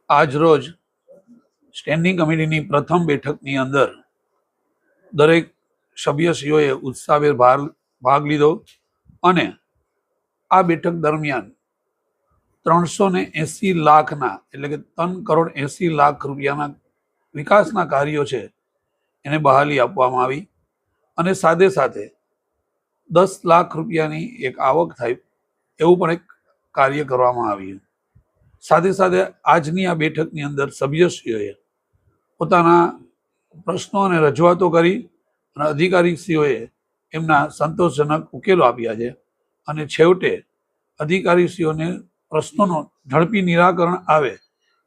આજ રોજ સ્ટેન્ડિંગ કમિટીની પ્રથમ બેઠકની અંદર દરેક સભ્યશ્રીઓએ ઉત્સાહભેર ભાગ લીધો અને આ બેઠક દરમિયાન 380 લાખના એટલે કે 3,80 લાખ રૂપિયાના વિકાસના કાર્યો છે એને બહાલી આપવામાં આવી અને સાથે સાથે 10 લાખ રૂપિયાની એક આવક થાય એવું પણ એક કાર્ય કરવામાં આવ્યું. સાથે સાથે આજની આ બેઠકની અંદર સભ્યશ્રીઓએ પોતાના પ્રશ્નો અને રજૂઆતો કરી અને અધિકારીશ્રીઓએ એમના સંતોષજનક ઉકેલો આપ્યા છે અને છેવટે અધિકારીશ્રીઓને પ્રશ્નોનો ઝડપી નિરાકરણ આવે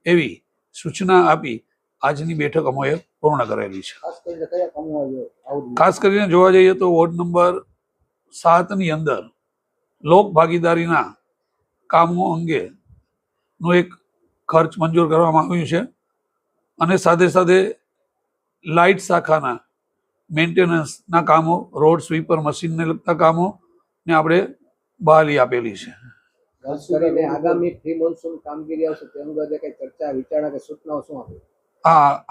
એવી સૂચના આપી આજની બેઠક અમોએ પૂર્ણ કરેલી છે. ખાસ કરીને જોવા જઈએ તો વોર્ડ નંબર 7ની અંદર લોક ભાગીદારીના કામો અંગેનો એક ખર્ચ મંજૂર કરવામાં આવ્યું છે અને સાથે સાથે લાઇટ શાખાના મેન્ટેનન્સના કામો, રોડ સ્વીપર મશીનને લગતા કામો ને આપણે બહાલી આપેલી છે. આગામી પ્રી મોન્સૂન કામગીરી આવશે તે અંગે કઈ ચર્ચા વિચારણા કે સૂચનાઓ શું આપે?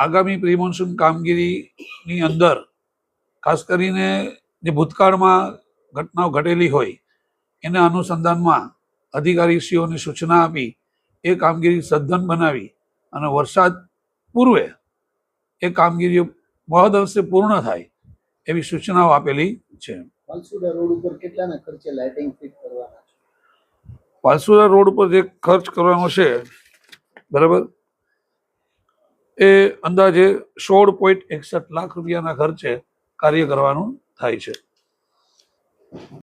આગામી પ્રી મોન્સૂન કામગીરીની અંદર ખાસ કરીને જે ભૂતકાળમાં ઘટનાઓ ઘટેલી હોય એના અનુસંધાનમાં અધિકારીશ્રીઓને સૂચના આપી એ કામગીરી સઘન બનાવી અને વરસાદ પૂર્વે એ કામગીરીઓ મહદ અંશે પૂર્ણ થાય એવી સૂચનાઓ આપેલી છે. વાલસુરા રોડ ઉપર કેટલાના ખર્ચે લાઇટિંગ ફિટ કરવાના છે? વાલસુરા રોડ ઉપર જે ખર્ચ કરવાનો છે બરાબર એ અંદાજે 16.61 લાખ રૂપિયાના ખર્ચે કાર્ય કરવાનું થાય છે.